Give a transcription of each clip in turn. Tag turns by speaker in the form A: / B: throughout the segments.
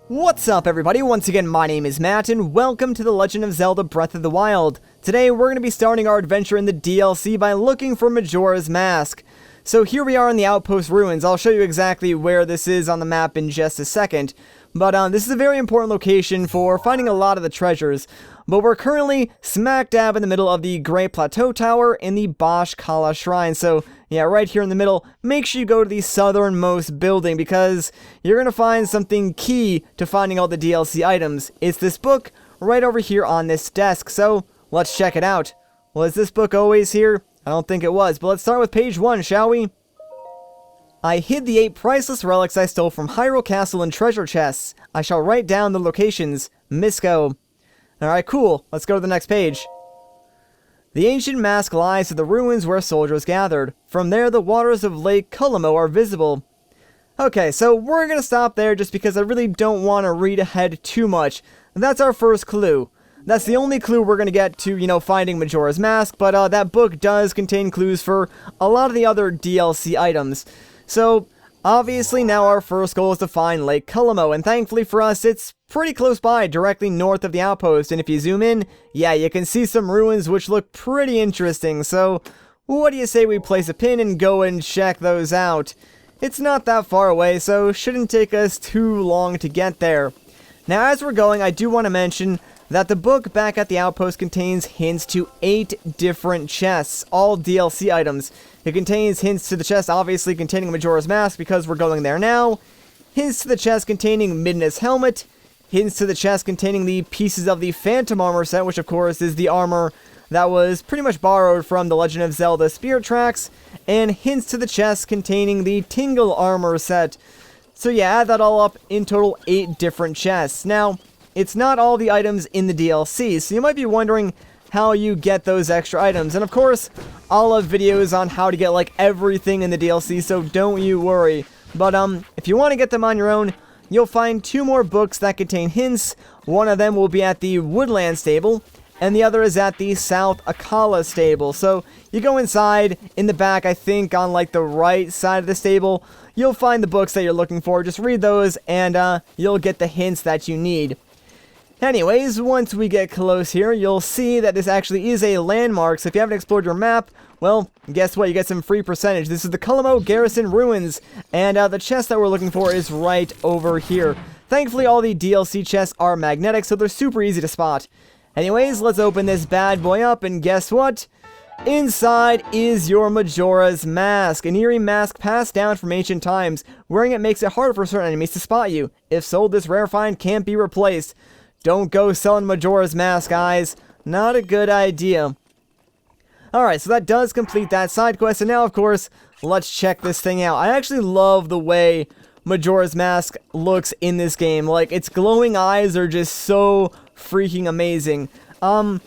A: What's up everybody, once again my name is Matt and welcome to the Legend of Zelda Breath of the Wild. Today we're going to be starting our adventure in the DLC by looking for Majora's Mask. So here we are in the Outpost Ruins. I'll show you exactly where this is on the map in just a second. But this is a very important location for finding a lot of the treasures. But we're currently smack dab in the middle of the Great Plateau Tower in the Bosch Kala Shrine. So yeah, right here in the middle, make sure you go to the southernmost building because you're going to find something key to finding all the DLC items. It's this book right over here on this desk. So let's check it out. Was this book always here? I don't think it was, but let's start with page 1, shall we? I hid the 8 priceless relics I stole from Hyrule Castle in treasure chests. I shall write down the locations. Misco. Alright, cool. Let's go to the next page. The ancient mask lies at the ruins where soldiers gathered. From there, the waters of Lake Kulamo are visible. Okay, so we're gonna stop there just because I really don't want to read ahead too much. That's our first clue. That's the only clue we're gonna get to, finding Majora's Mask, but that book does contain clues for a lot of the other DLC items. So, obviously now our first goal is to find Lake Kulamo, and thankfully for us, it's pretty close by, directly north of the outpost, and if you zoom in, yeah, you can see some ruins which look pretty interesting, so what do you say we place a pin and go and check those out? It's not that far away, so shouldn't take us too long to get there. Now as we're going, I do want to mention that the book back at the outpost contains hints to 8 different chests, all DLC items. It contains hints to the chest obviously containing Majora's Mask because we're going there now, hints to the chest containing Midna's helmet, hints to the chest containing the pieces of the Phantom armor set, which of course is the armor that was pretty much borrowed from the Legend of Zelda Spirit Tracks, and hints to the chest containing the Tingle armor set. So yeah, add that all up, in total 8 different chests. Now, it's not all the items in the DLC, so you might be wondering how you get those extra items. And of course, I'll have videos on how to get like everything in the DLC, so don't you worry. But if you want to get them on your own, you'll find 2 more books that contain hints. One of them will be at the Woodland Stable, and the other is at the South Akala Stable. So you go inside, in the back, I think on like the right side of the stable, you'll find the books that you're looking for. Just read those, and you'll get the hints that you need. Anyways, once we get close here, you'll see that this actually is a landmark, so if you haven't explored your map, well, guess what, you get some free percentage. This is the Kulamo Garrison Ruins, and the chest that we're looking for is right over here. Thankfully, all the DLC chests are magnetic, so they're super easy to spot. Anyways, let's open this bad boy up, and guess what? Inside is your Majora's Mask, an eerie mask passed down from ancient times. Wearing it makes it harder for certain enemies to spot you. If sold, this rare find can't be replaced. Don't go selling Majora's Mask, guys. Not a good idea. Alright, so that does complete that side quest, and now, of course, let's check this thing out. I actually love the way Majora's Mask looks in this game. Like, its glowing eyes are just so freaking amazing. What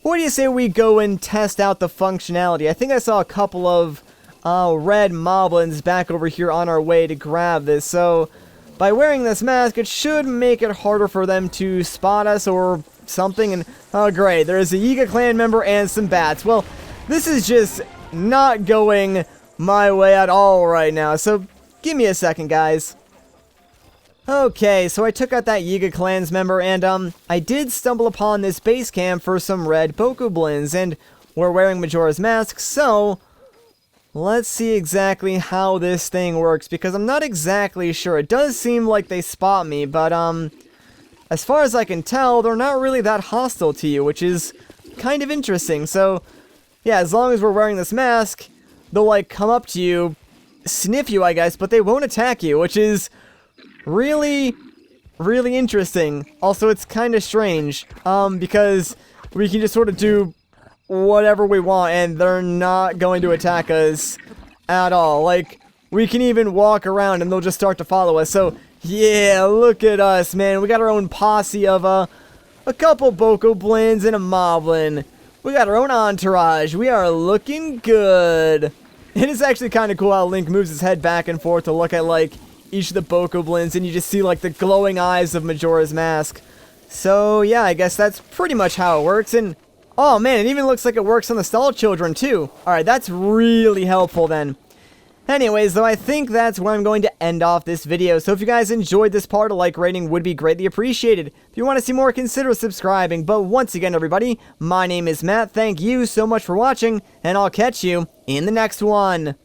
A: do you say we go and test out the functionality? I think I saw a couple of red moblins back over here on our way to grab this, so by wearing this mask, it should make it harder for them to spot us or something, and oh great, there's a Yiga clan member and some bats. Well, this is just not going my way at all right now, so give me a second, guys. Okay, so I took out that Yiga clan's member, and I did stumble upon this base camp for some red bokoblins, and we're wearing Majora's Mask, so let's see exactly how this thing works, because I'm not exactly sure. It does seem like they spot me, but as far as I can tell, they're not really that hostile to you, which is kind of interesting. So yeah, as long as we're wearing this mask, they'll like come up to you, sniff you, I guess, but they won't attack you, which is really, really interesting. Also, it's kind of strange, because we can just sort of do whatever we want, and they're not going to attack us at all. Like, we can even walk around, and they'll just start to follow us. So, yeah, look at us, man. We got our own posse of, a couple bokoblins and a moblin. We got our own entourage. We are looking good. And it's actually kind of cool how Link moves his head back and forth to look at, like, each of the bokoblins, and you just see, like, the glowing eyes of Majora's Mask. So, yeah, I guess that's pretty much how it works, and oh man, it even looks like it works on the stall children, too. Alright, that's really helpful, then. Anyways, though, I think that's where I'm going to end off this video, so if you guys enjoyed this part, a like rating would be greatly appreciated. If you want to see more, consider subscribing, but once again, everybody, my name is Matt, thank you so much for watching, and I'll catch you in the next one.